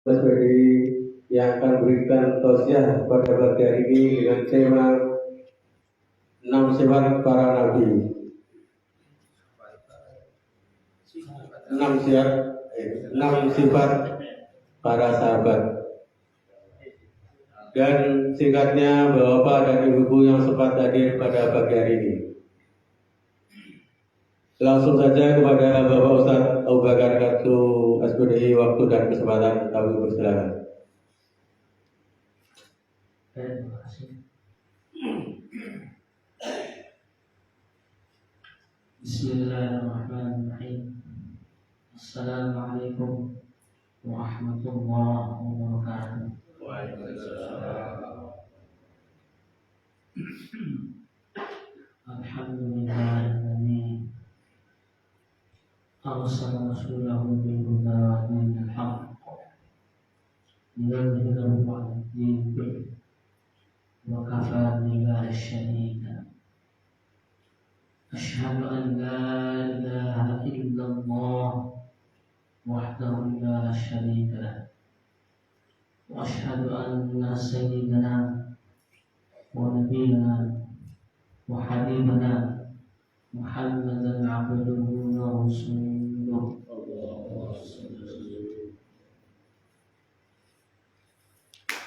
Dari yang akan berikan tausiah pada pagi hari ini dengan tema 6 sifat para nabi. 6 sifat para sahabat. Dan singkatnya Bapak dan Ibu yang sempat hadir pada pagi hari ini. Langsung saja kepada Bapak Ustadz Abu Bakar Kartu SPDI, waktu dan kesempatan kami persilakan. Terima kasih. Bismillahirrahmanirrahim. Assalamualaikum warahmatullahi wabarakatuh. Waalaikumsalam. Alhamdulillahilladzi arsala rasulahu bil huda wa dinil haqq liyudhhirahu 'ala ad-din kullihi wa kafaa billahi shahida. Asyhadu an la ilaha illallah wahdahu la syarika lah wa asyhadu anna sayyidana wa nabiyyana wa habibana Muhammadan abduhu wa rasuluh.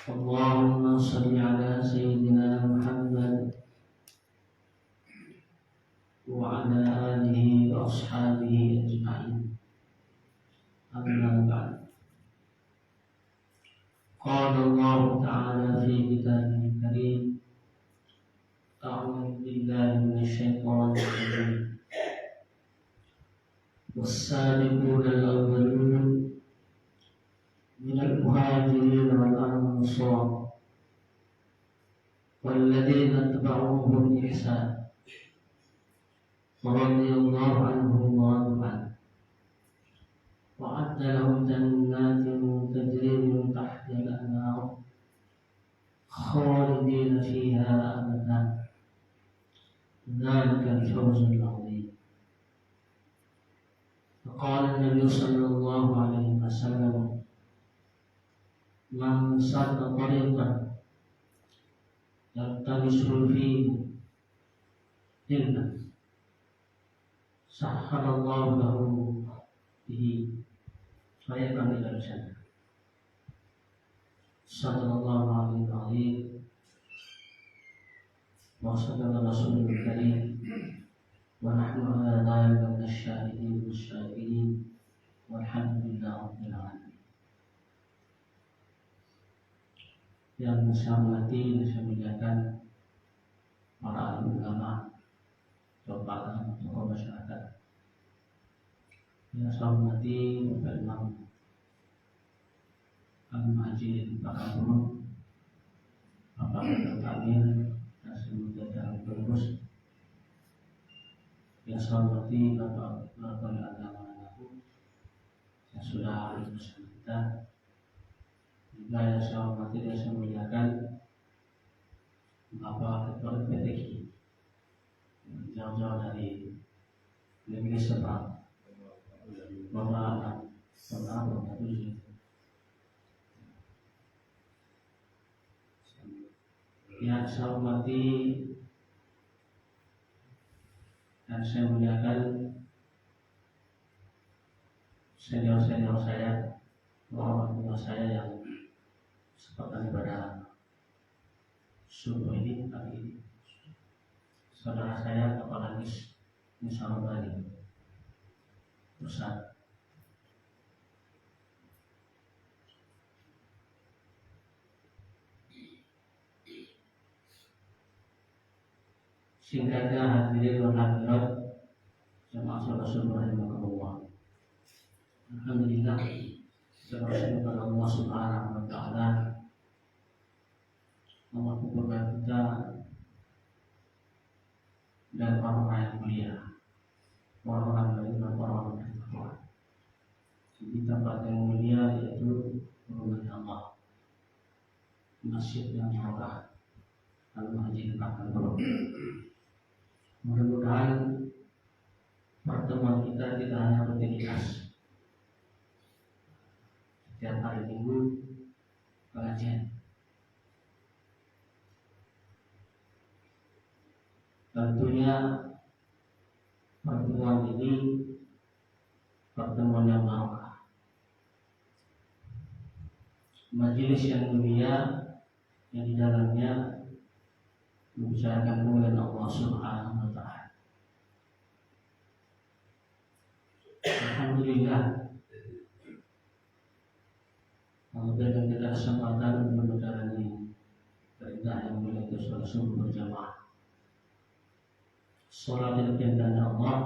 Allahumma shalli ala sayyidina Muhammad wa ala alihi wa ashabihi ajma'in. Amma ba'd. Qala Allah Ta'ala fi kitabihil karim. A'udzu billahi minasy syaithanir rajim. Was-sabiquna al-awwalun minal muhajirin wal ansar walladzina ittaba'uuhum bi ihsan radhiyallahu anhum wa radu anhu wa a'adda lahum jannatin tajri min tahtiha al-anhar khalidina fiha abadan. ذلك الفوز العظيم. فقال النبي صلى الله عليه وسلم: من سلك طريقا يلتمس فيه علما سهل الله له به طريقا إلى الجنة. صلى الله عليه وسلم. وصدق رسول الكريم ونحن على ذلك من الشاهدين والشاكرين والحمد لله رب العالمين. Yang saya hormati dan saya muliakan para ulama, tokoh tokoh masyarakat. Yang saya hormati Bapak Imam Al-Majid Pak Abdul, Bapak Dr. Amir, dan seluruh jajaran pengurus. Yang saya hormati Bapak agama aku yang sudah bersama kita. Juga yang saya hormati dan saya muliakan Bapak Ketua PTI yang jauh-jauh dari negeri seberang, Bapak Tujuh. Yang saya hormati dan saya muliakan senior-senior saya, orang tua saya yang sepakat pada subuh ini pagi ini. Saudara saya Kepala Dis Nusa Bali Pusat. Singkatnya hadirin wal hadirat jemaah saudara-saudara yang berkah. Alhamdulillah, kita bersyukur kepada Allah Subhanahu wa taala. Allah kubur kita dan orang-orang yang mulia, orang-orang beriman, orang-orang yang bertakwa. Di tempat yang mulia yaitu rumah Allah, masjid yang barokah, Al-Masjid Al-Akbar. Mudah-mudahan pertemuan kita tidak hanya rutinitas, setiap hari Minggu pengajian. Tentunya pertemuan ini pertemuan yang barokah, majelis yang mulia yang di dalamnya membicarakan kemuliaan Allah Subhanahu wa Ta'ala. Alhamdulillah, memberikan kita kesempatan untuk menjalani perintah yang mulia itu sholat subuh berjamaah. Sholat yang diperintahkan Allah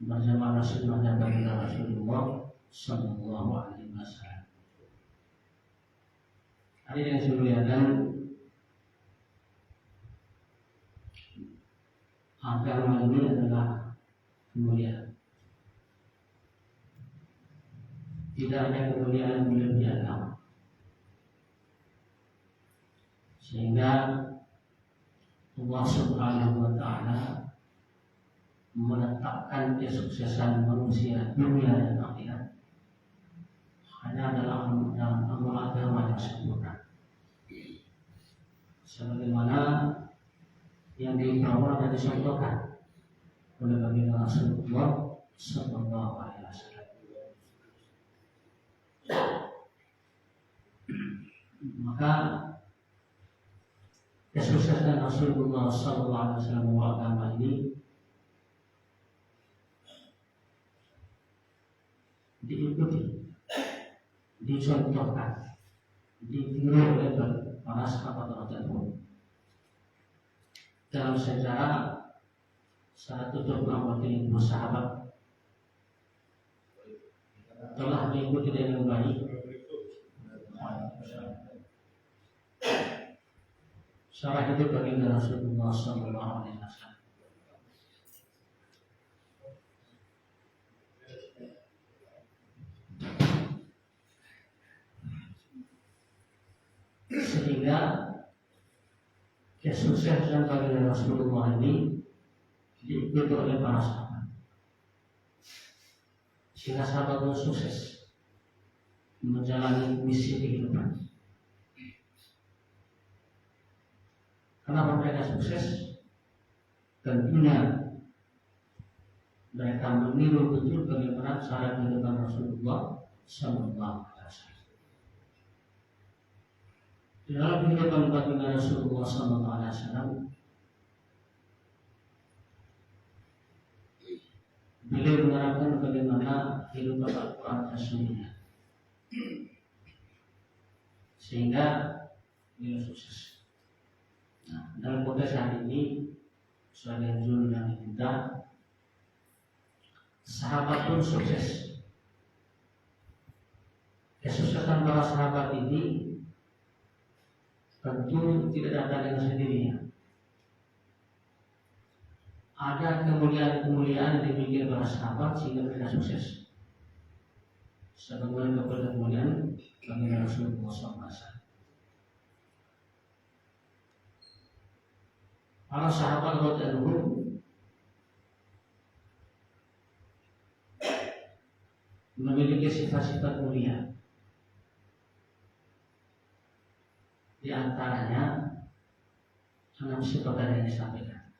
berjamaah sunnahnya baginda Rasulullah Sallallahu Alaihi Wasallam. Hari yang saya muliakan, agama ini adalah kemuliaan. Tidak ada kemuliaan melebihi agama, sehingga Allah Subhanahu wa Ta'ala menetapkan kesuksesan manusia dunia dan akhirat hanya dalam amal agama yang sempurna, sebagaimana yang dibawa dan dicontohkan oleh baginda Rasulullah Sallallahu Alaihi Wasallam. Maka kesuksesan Rasulullah Sallallahu Alaihi Wasallam agama ini diikuti, dicontohkan, ditiru oleh para sahabat Rasulullah. Dalam sejarah 120 sahabat telah mengikuti dengan baik syarah hidup baginda Rasulullah Sallallahu Alaihi Wasallam. Sehingga kesuksesan baginda Rasulullah ini diikuti oleh para sahabat, sehingga sahabat itu sukses menjalani misi kehidupan. Kenapa mereka sukses? Tentunya mereka meniru betul bagaimana cara kehidupan Rasulullah Sallallahu Alaihi Wasallam. Di dalam kehidupan baginda Rasulullah Sallallahu Alaihi Wasallam, beliau menerapkan bagaimana kehidupan Al-Quran dan Sunnah, sehingga beliau sukses. Nah, dalam konteks hari ini, sebagai judul yang diminta, sahabat pun sukses. Kesuksesan para sahabat ini tentu tidak datang dengan sendirinya. Ada kemuliaan-kemuliaan yang dimiliki para sahabat sehingga mereka sukses. Sebagaimana kemuliaan bagi Rasulullah SAW. Para sahabat radhiyallahu memiliki sifat-sifat mulia. Di antaranya 6 sifat yang disampaikan.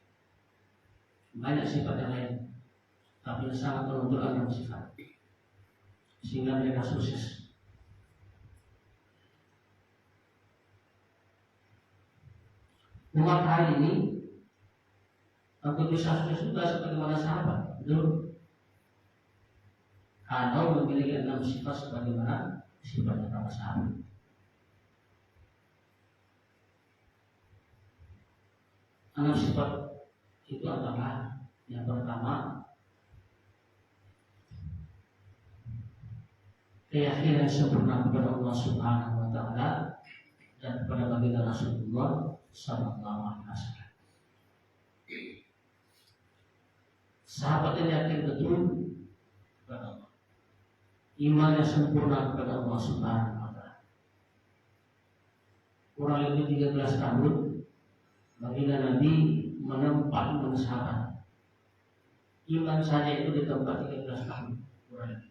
Banyak sifat yang lain, tapi sangat menentukan 6 sifat, sehingga mereka sukses. Umat hari ini untuk bisa sukses juga sebagaimana sahabat itu kalau memiliki 6 sifat sebagaimana sifatnya para sahabat. Enam sifat itu adalah yang pertama, keyakinan sempurna kepada Allah Subhanahu wa Ta'ala dan kepada baginda Rasulullah Sallallahu Alaihi Wasallam. Sahabat yang yakin betul kepada Allah, iman yang sempurna kepada Allah Subhanahu wa Ta'ala. Kurang lebih 13 tahun baginda Nabi menempat sahabat. Iman saja itu ditempat 13 tahun kurang lebih.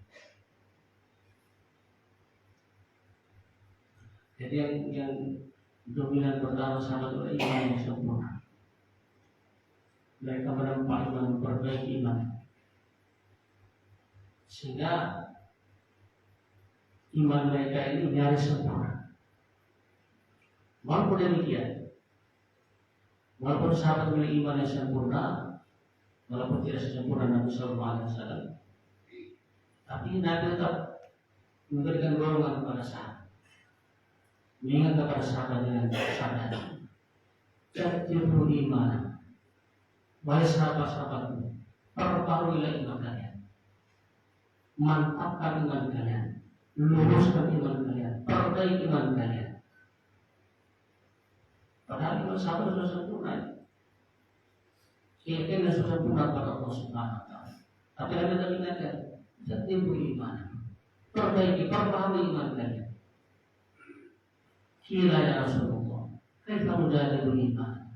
Jadi yang dominan pertama sahabat itu iman yang sempurna. Mereka menempa iman, memperbaiki iman, sehingga iman mereka ini nyaris sempurna. Walaupun demikian, walaupun sahabat memiliki iman yang sempurna, walaupun tidak sempurna Nabi Sallallahu Alaihi Wasallam, tapi Nabi tetap memberikan dorongan kepada sahabat, mengingat kepada sahabat dengan sadar, jadilah iman, wahai sahabat-sahabatku, perbaharuilah iman kalian, mantapkan iman kalian, luruskan iman kalian, perbaiki iman kalian. Padahal iman sahabat sudah sempurna, keyakinan sudah sempurna pada Allah Subhanahu Wa Taala. Tapi Nabi tetap ingatkan, jadilah iman, perbaiki, perbaharui iman kalian. Kila ya Rasulullah, kaifa nujadilul iman?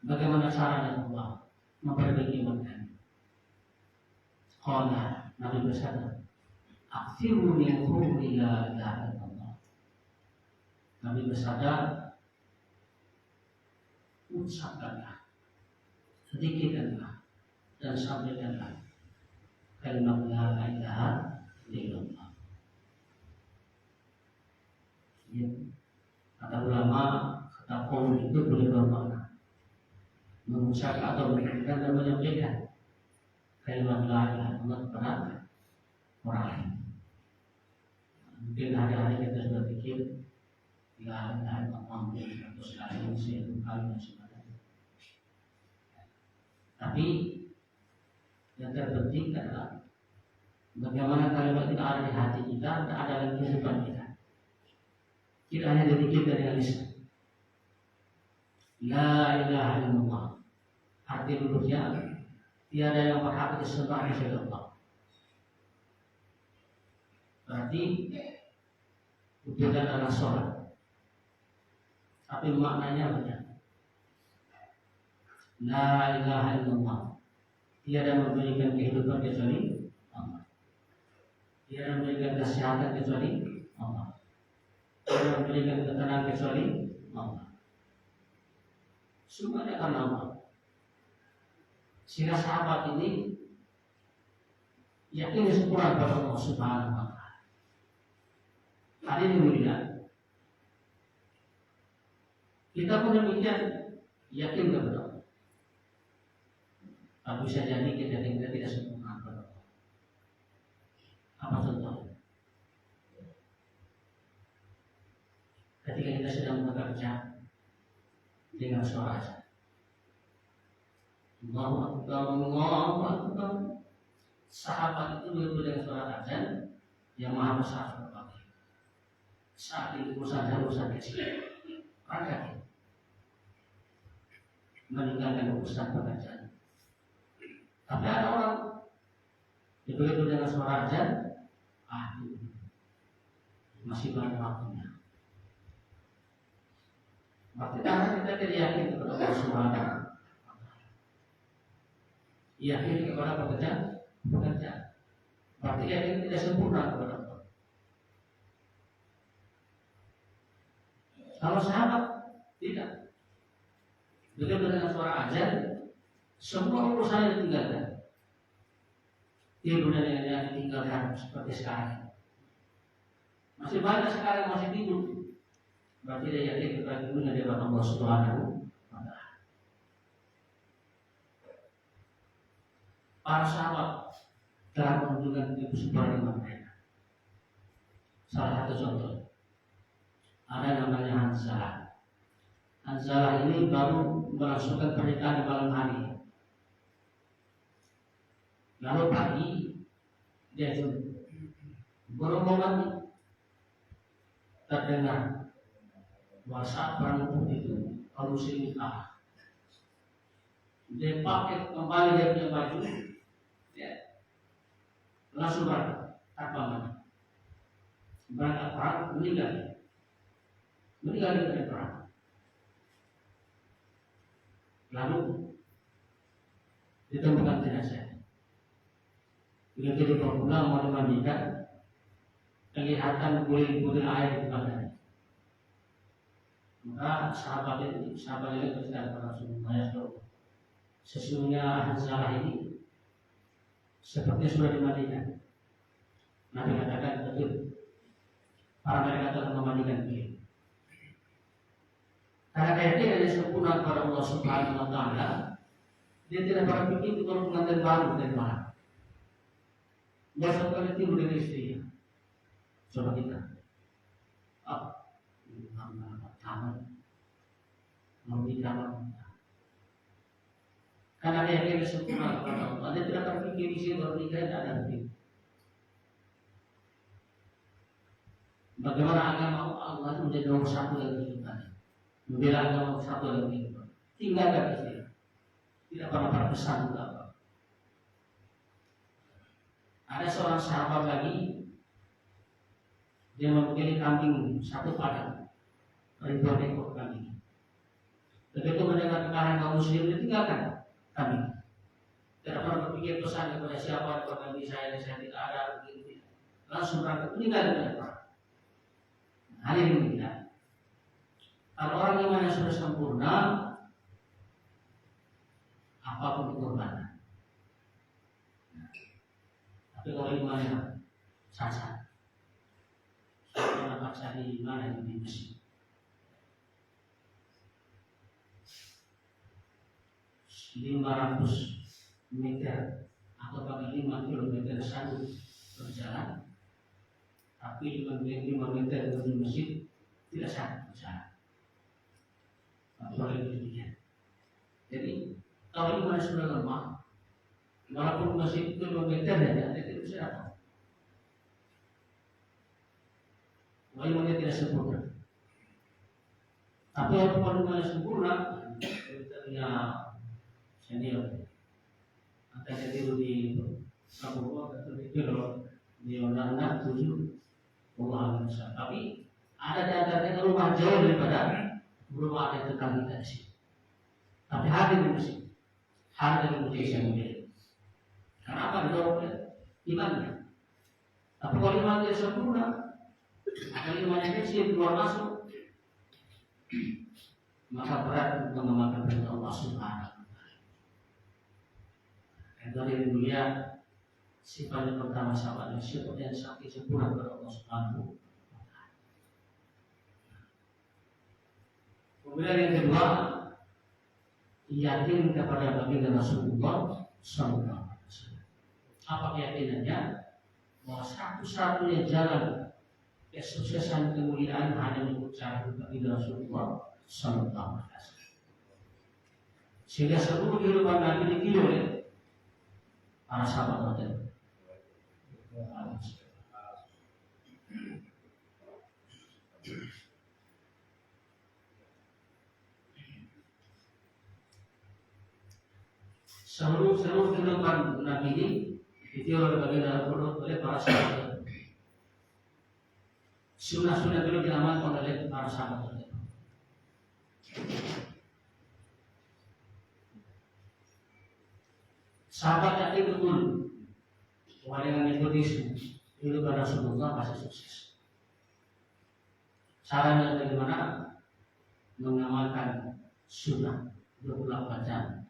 Bagaimana caranya Allah memperbaiki iman kalian? Qala, Nabi bersabda, "Aktsiru min qawli la ilaha illallah." Nabi bersabda, ucapkanlah, sedikitkanlah, dan sampaikanlah kalimat la ilaha illallah. Ya. Kata ulama, kata qaul itu boleh bermakna mengucapkan atau mendengarkan dan menyampaikan kalimat la ilaha illallah kepada orang lain. Mungkin hari-hari kita sudah pikir la ilaha illallah atau sekali seribu kali dan sebagainya. Tapi yang terpenting adalah bagaimana kalimat itu ada di hati kita dan ada dalam kehidupan kita. Tidak hanya dipikir dari lisan. La ilaha illallah. Arti lurusnya tiada yang berhak disembah kecuali Allah. Berarti bukan adalah sholat, tapi maknanya banyak. La ilaha illallah. Tiada memberikan kehidupan kecuali Allah. Tiada memberikan kesehatan kecuali Allah. Tiada memberikan ketenangan kecuali Allah. Semuanya karena Allah. Sehingga sahabat ini yakin sempurna kepada Allah Subhanahu Wa Taala. Hari ini mulia, kita pun demikian yakin kepada Allah. Tapi bisa jadi kita tidak sempurna kepada Allah. Apa contohnya? Ketika kita sedang bekerja dengan suara azan, Allahu Akbar, Allahu Akbar. Sahabat itu berbeda dengan suara azan yang maha besar berbagai. Saat itu urusan kecil, rakyat meninggalkan urusan pekerjaan. Tapi ada orang begitu dengan suara azan, masih banyak waktunya. Berarti karena kita tidak yakin kepada Allah Subhanahu Wa Taala, yakin kepada pekerjaan. Berarti yakin tidak sempurna kepada Allah. Kalau sahabat tidak, begitu dengan suara azan, semua urusan ditinggalkan. Tidur dan yang ditinggalkan seperti sekarang. Masih banyak sekarang masih tidur. Berarti dia yakin kepada dunia di hadapan Allah Subhanahu Wa Taala. Para sahabat telah menunjukkan kesuburan iman mereka. Salah satu contoh, ada namanya Hanzalah. Hanzalah ini baru melangsungkan pernikahan di malam hari. Lalu pagi dia beromongan terdengar bahwa saat perang itu kalau muslim kalah, dia pakai kembali dia punya baju, ya, langsung berangkat tanpa mana berangkat perang, meninggal di perang. Lalu ditemukan jenazah. Begitu dibawa pulang mau dimandikan, kelihatan bulir air di badannya. Maka sahabat ini berkata kepada Rasulullah, ya Rasulullah, sesungguhnya Hanzalah ini seperti sudah dimandikan. Nabi katakan betul. Para mereka telah memandikan dia. Karena keyakinan yang sempurna kepada Allah Subhanahu Wa Taala, dia tidak pernah pikir itu kalau pengantin baru dari mana. Besok kali tidur dengan istrinya. Coba kita. Taman, memberi taman. Karena keyakinan yang sempurna kepada Allah, dia tidak pernah pikir di sini kalau nikah tidak ada begitu. Bagaimana agama Allah itu menjadi nomor satu dalam kehidupan. Membela agama satu dalam kehidupan. Tinggalkan istri. Tidak pernah berpesan juga apa. Ada seorang sahabat lagi, dia mempunyai kambing satu padang, ribuan ekor kambing. Begitu mendengar kemarahan kaum muslim, dia tinggalkan kambing. Tidak pernah berpikir pesan kepada siapa ekor kambing saya tidak ada begini. Langsung berangkat meninggalkan. Hadirin kita. Kalau orang iman yang sudah sempurna, apapun dikorbankan. Tapi kalau imannya cacat, seorang cari iman yang di Mesir. 500 meter atau bahkan 5 kilometer sanggup berjalan. Tapi dengan 5 meter dari masjid tidak sanggup berjalan. Boleh demikian. Jadi kalau iman sudah lemah, walaupun masjid itu 5 meter saja, dia tidak bisa apa. Walaupun dia tidak sempurna. Tapi walaupun iman sempurna, kriteria senior. Akan jadi di Kabupaten atau di Kilo di Undang-Undang 7 Allah Alhamdulillah. Tapi ada di antaranya rumah jauh daripada rumah ada tetangga di sini. Tapi hadir di sini, hadir di Indonesia mungkin. Karena apa? Dijawab imannya. Tapi kalau iman dia sempurna, ada imannya kecil keluar masuk, maka berat untuk mengamalkan perintah Allah Subhanahu Wa Taala. Dan dari dunia sifat yang pertama sahabat yang sifat yang sakit sempurna kepada Allah Subhanahu Wa Taala. Kemudian yang kedua, yakin kepada baginda Rasulullah Sallallahu Alaihi Wasallam. Apa keyakinannya? Bahwa satu-satunya jalan kesuksesan kemuliaan hanya mengikut cara baginda Rasulullah Sallallahu Alaihi Wasallam. Sehingga seluruh kehidupan Nabi dipilih oleh para sahabat Nabi. Seluruh kehidupan Nabi ini ditiru oleh baginda oleh para sahabat. Sunnah-sunnah dulu diamalkan oleh para sahabat. Sahabat yang betul bahwa dengan mengikuti kehidupan Rasulullah pasti sukses. Caranya bagaimana? Mengamalkan sunnah 24 jam,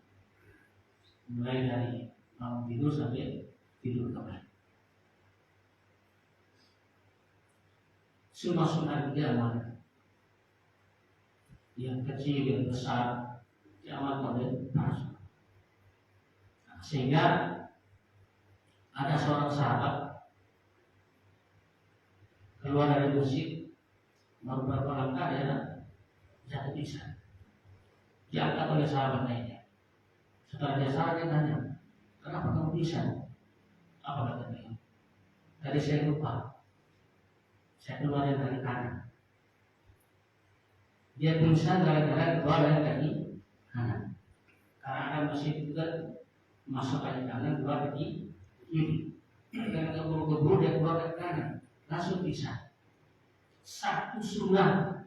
mulai dari bangun tidur sampai tidur kembali. Sunnah-sunnah diamalkan, yang kecil yang besar diamalkan oleh para sahabat. Sehingga ada seorang sahabat keluar dari masjid, baru beberapa langkah dia jatuh pingsan, diangkat oleh sahabat lainnya. Setelah dia salah, dia tanya, kenapa kamu pingsan? Apa kata dia? Tadi saya lupa, saya keluar dari kanan. Dia pingsan gara-gara keluar dari kaki kanan. Karena ada masjid juga masuk kaki kanan, keluar kaki kiri. Karena keburu-buru dia keluar kaki kanan, langsung pingsan. Satu sunnah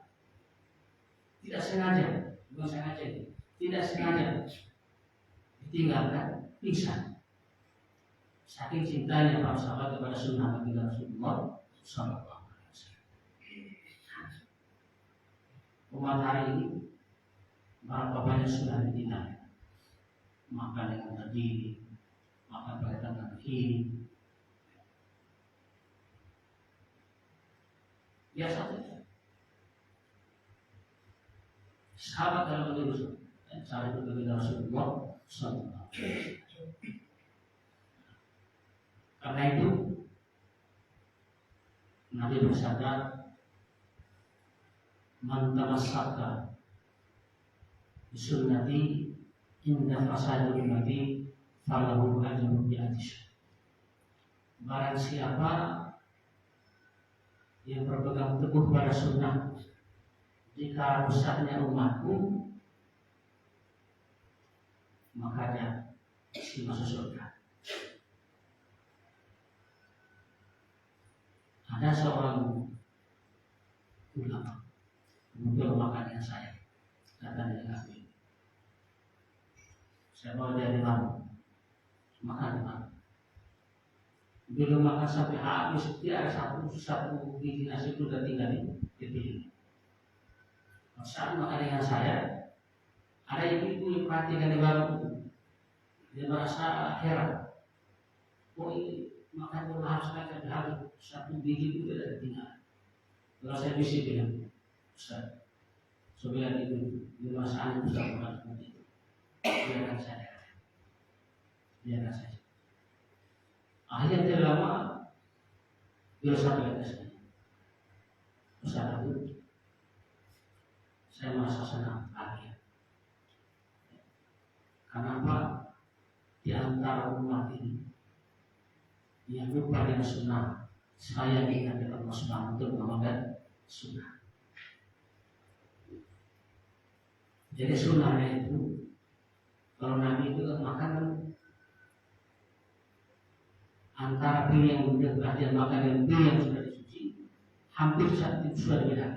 tidak sengaja, bukan sengaja, tidak sengaja ditinggalkan, pingsan. Saking cintanya para sahabat kepada sunnah baginda Rasulullah Sallallahu Alaihi Wasallam. umat hari ini berapa banyak sudah ditinggal, makan dengan berdiri, makan pakai tangan kiri, biasa saja. Sahabat dalam Rasul, sahabat berbeda Rasulullah SAW. Karena itu Nabi bersabda, "Man tamassaka bi sunnati inda fasadi ummati falahu ajrun bi ajri." Barang siapa yang berpegang teguh pada sunnah jika rusaknya umatku, maka dia masuk surga. Ada seorang ulama muncul makannya saya, kata dia kami. Saya bawa dia di warung, makan di warung. Belum makan sampai habis, dia ada satu biji nasi itu udah tinggal di piring. Saat makan dengan saya, ada ibu-ibu yang perhatikan di warung itu. Dia merasa heran. Oh, ini makan pun harus makan habis, satu biji itu tidak tinggal. Kalau saya bisa bilang, Ustaz, sebelah itu di masa itu sudah bukan seperti itu. Biarkan saja. Akhirnya tidak lama, beliau sampai ke saya. Ustaz Abu, saya merasa senang bahagia. Kenapa? Di antara umat ini yang lupa dengan sunnah, saya diingatkan Allah Subhanahu untuk mengamalkan sunnah. Jadi sunnahnya itu, kalau Nabi itu makan antara piring yang sudah makan dan piring yang sudah dicuci, hampir saat itu sudah beda.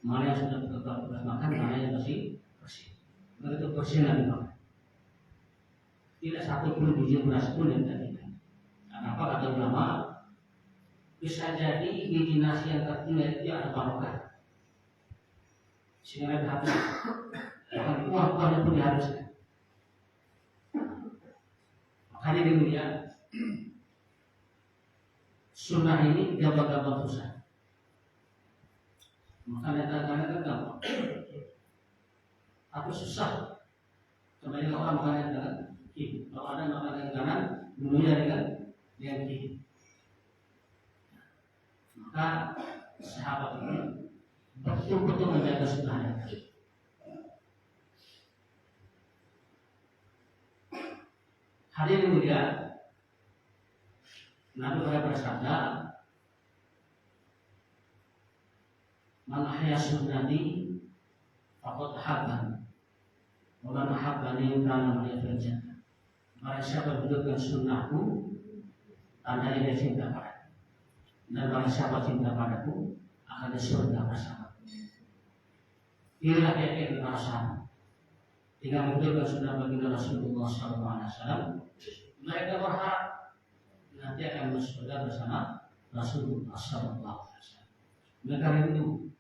Mana yang sudah betul makan, mana yang masih bersih. Begitu bersih Nabi makan. Tidak satu pun biji beras pun yang tertinggal. Kenapa kata ulama? Bisa jadi biji nasi yang tertinggal itu ada barokah, sehingga dihabiskan. Bahkan kuah-kuahnya pun dihabiskan. Makanya demikian, sunnah ini gampang-gampang susah. Makanya kadang-kadang gampang, tapi susah. Kembali orang makan yang kanan, kiri. Kalau ada makan yang kanan, dulunya dengan kiri. Maka sahabat ini betul-betul menjaga sunnahnya. Hadirin mulia, Nabi bersabda, "Man ahya sunnati faqad habban, wa man habbani kana ma'iya fil jannah." Barang siapa hidupkan sunnahku, tandanya dia cinta padaku. Dan barang siapa cinta padaku, akan di surga bersama. Inilah yang merasa tinggal menghidupkan sunnah baginda Rasulullah SAW. Mereka berharap nanti akan masuk surga bersama Rasulullah SAW. Mereka rindu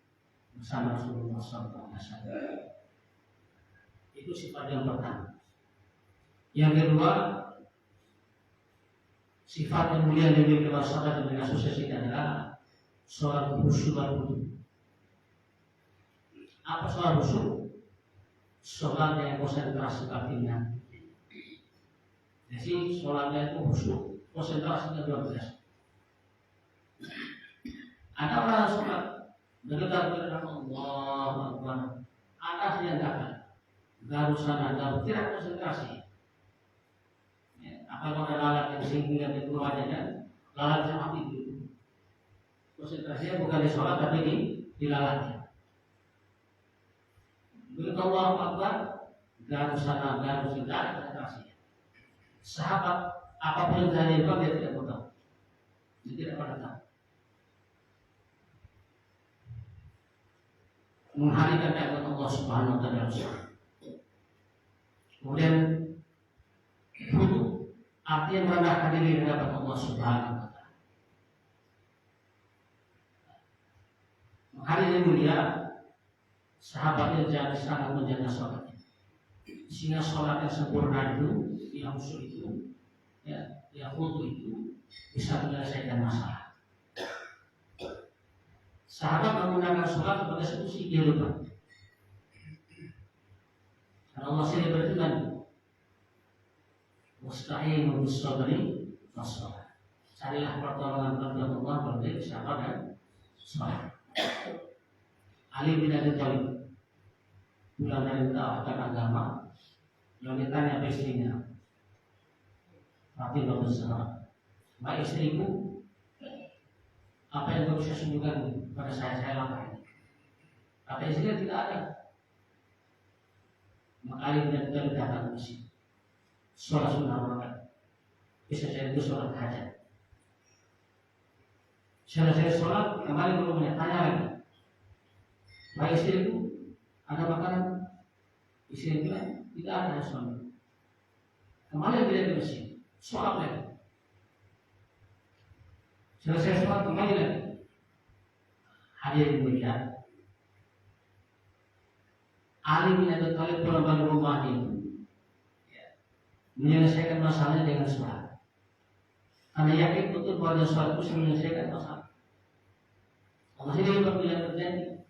bersama Rasulullah SAW. Itu sifat yang pertama. Yang kedua, sifat yang mulia yang dimiliki Rasulullah dan asosiasi adalah sholat khusyuk dan wudhu. Apa sholat khusyuk? Sholat yang konsentrasi artinya. Jadi sholatnya itu khusyuk, konsentrasinya luar biasa. Ada orang sholat bergetar Allah Akbar, atas yang garu sana garu tidak konsentrasi. Kalau ada lalat yang sehingga di keluarnya kan, lalat yang mati dulu. Konsentrasinya bukan di sholat tapi di lalatnya. Begitu Allah Akbar, garu sana garu sini ada konsentrasinya. Sahabat apapun yang dia lakukan dia tidak tahu, dia tidak pernah tahu. Mengharikan ayat Allah Subhanahu Wa Taala. Kemudian wudhu artinya merendahkan diri di hadapan Allah Subhanahu Wa Taala. Hari ini mulia, sahabatnya jadi sangat menjaga sholat, sehingga sholat yang sempurna itu, yang khusyuk itu, yang khudu itu bisa menyelesaikan masalah. Sahabat menggunakan sholat sebagai solusi kehidupan. Karena Allah sendiri berfirman, "Wasta'inu bis-sabri was-shalah." Carilah pertolongan kepada Allah berbaik sabar dan sholat. Ali bin Abi Thalib pulang dari mendakwakan agama, lalu ditanya ke istrinya, Fatimah Zahra, "Wahai istriku, apa yang kau bisa sungguhkan pada saya lakukan?" Kata istrinya, "Tidak ada." Maka Ali bin Abi Thalib datang ke sini, sholat sunnah rakaat, bisa saya itu sholat hajat. Selesai sholat, kembali ke rumahnya, tanya lagi, "Wahai istriku, ada makanan?" Istri bilang, "Tidak ada, suami." Kembali dia ke masjid, sholat lagi. Selesai sholat, kembali lagi. Hadirin melihat, Ali bin Abi Thalib pulang balik rumah itu menyelesaikan masalahnya dengan sholat. Karena yakin betul bahwa sholat itu bisa menyelesaikan masalah. Allah sendiri berbilang terjadi,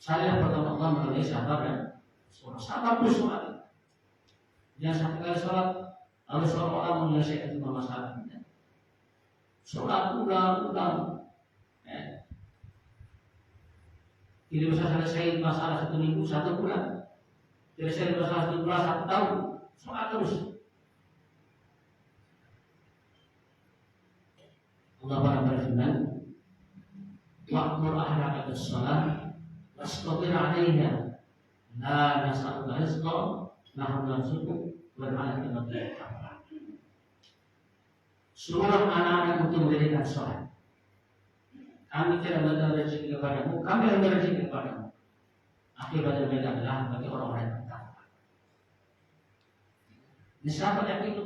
saya pertama Allah melalui sabar dan sholat. Sabar itu sholat. Jangan satu kali sholat lalu seolah-olah menyelesaikan semua masalah. Sholat ulang-ulang. Tidak bisa selesai masalah 1 minggu, 1 bulan. Selesai masalah 1 bulan, 1 tahun. Sholat terus. Allah berfirman, "Wa'mur ahlaka bis-shalah wastabir 'alaiha la nas'aluka rizqan nahnu narzuquka wal 'aqibatu lit-taqwa." Suruh anak-anak untuk mendirikan sholat. Kami tidak memberikan rezeki kepadamu, kami memberi rezeki kepadamu. Akibatnya mereka adalah bagi orang-orang yang bertakwa. Di sahabat yang itu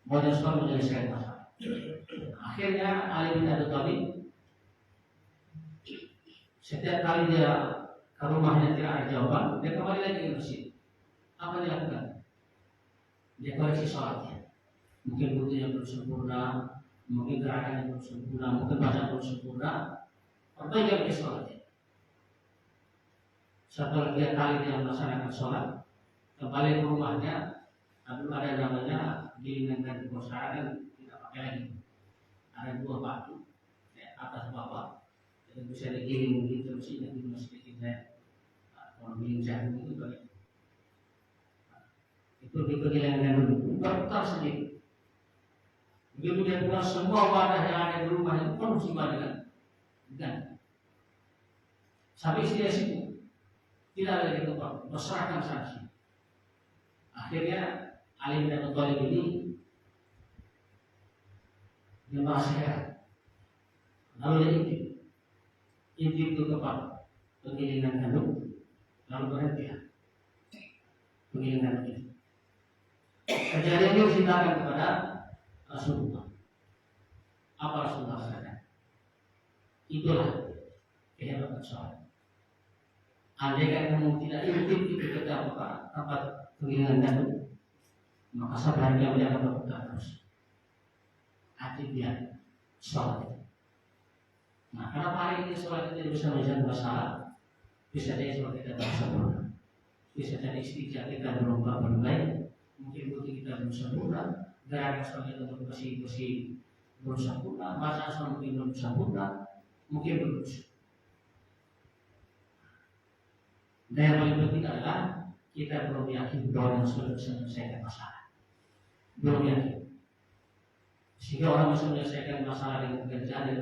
boleh sholat menyelesaikan masalah. Akhirnya Ali bin Abi Thalib setiap kali dia ke rumahnya tidak ada jawaban, dia kembali lagi ke masjid. Apa dia lakukan? Dia koreksi sholatnya. Mungkin wudhunya belum sempurna, mungkin gerakannya belum sempurna, mungkin bacaan belum sempurna. Perbaiki lagi sholatnya. Setelah 3 kali dia melaksanakan sholat, kembali ke rumahnya, lalu ada namanya gilingan dan kekuasaan, tidak pakai lagi. Ada 2 batu atas bawah, jadi bisa digiling begitu sehingga di sedikit kalau giling jagung itu balik. Itu dipergilingan dulu, berputar sedikit. Begitu dia pulang, semua wadah yang ada di rumah itu penuh simpanan dengan sampai istri situ tidak ada di tempat, berserahkan saksi. Akhirnya Ali bin Abi Thalib ini dia merasa heran. Lalu dia intip ke tempat penggilingan gandum, lalu berhenti penggilingan itu. Kejadian ini diceritakan kepada Rasulullah. Apa Rasulullah katakan? Itulah kehebatan sholat. Andai kan kamu tidak intip itu ke tempat penggilingan gandum, maka sabarnya dia akan berputar terus. Hati dia sholat. Nah, karena hari ini sholat itu bisa menyelesaikan masalah, bisa jadi sholat kita tak sempurna, bisa jadi istiqamah kita belum baik, mungkin bukti kita belum sempurna, gerakan sholat kita masih belum sempurna, bacaan sholat mungkin belum sempurna, mungkin belum. Dan yang paling penting adalah kita belum yakin bahwa yang sudah bisa menyelesaikan masalah, belum yakin. Sehingga orang bisa menyelesaikan masalah dengan pekerjaan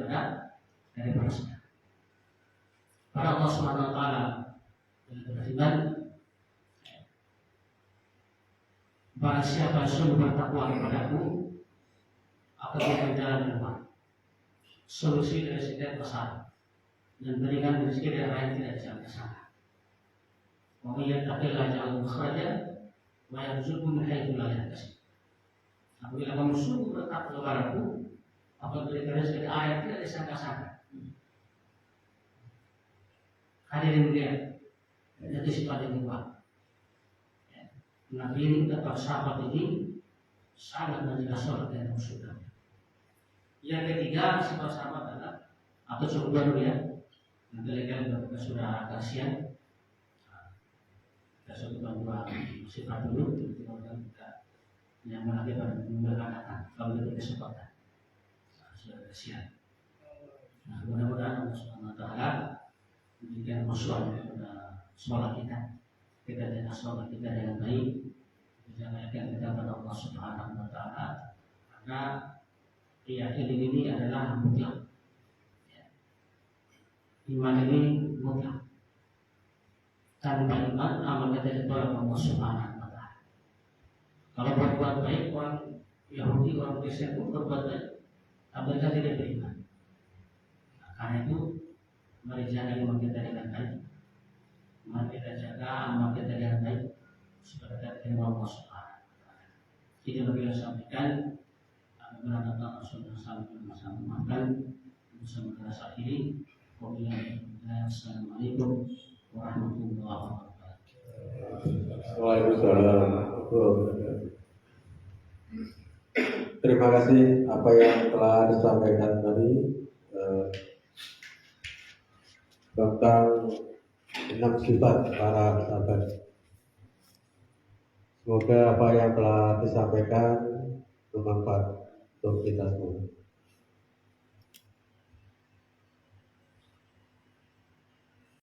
dari manusia. Pada Allah Subhanahu Wa Taala berfirman, barang siapa yang sungguh bertakwa kepadaku, akan dia berjalan keluar solusi dari setiap masalah dan berikan rezeki dari arah yang tidak bisa disangka. Wa may yattaqillaha yaj'al lahu makhrajan wa yarzuqhu min haitsu la yahtasib. Apabila kamu sungguh bertakwa kepadaku, akan berikan rezeki dari arah yang tidak disangka-sangka. Hadirin dia, Itu sifat yang kedua. Nabi ini atau sahabat ini sangat menjelaskan dan surga. Yang ketiga sifat sahabat adalah atau cukup baru ya. Nanti kita sudah agak siang. Kita sebutkan dua sifat dulu. Kemudian kita yang lagi berkata kalau kita kesempatan sudah agak siang. Nah, mudah-mudahan Allah Subhanahu Wa Taala memberikan khusyuk kepada sholat kita dan sholat kita dengan baik. Jangan kita kepada Allah Subhanahu Wa Taala karena keyakinan ini adalah mutlak. Iman ini mutlak. Tanpa iman amal kita ditolak Allah Subhanahu Wa Taala. Kalau berbuat baik orang Yahudi orang Kristen pun berbuat baik, tapi mereka tidak beriman. Nah, karena itu mari jaga iman kita dengan baik. Mari kita jaga amal kita dengan baik supaya kita diterima Allah Subhanahu Wa Taala. Ini beliau sampaikan beberapa sudah sama-sama makan bersama kita saat ini. Assalamualaikum warahmatullahi wabarakatuh. Waalaikumsalam. Terima kasih apa yang telah disampaikan tadi tentang 6 sifat para sahabat. Semoga apa yang telah disampaikan bermanfaat untuk kita semua.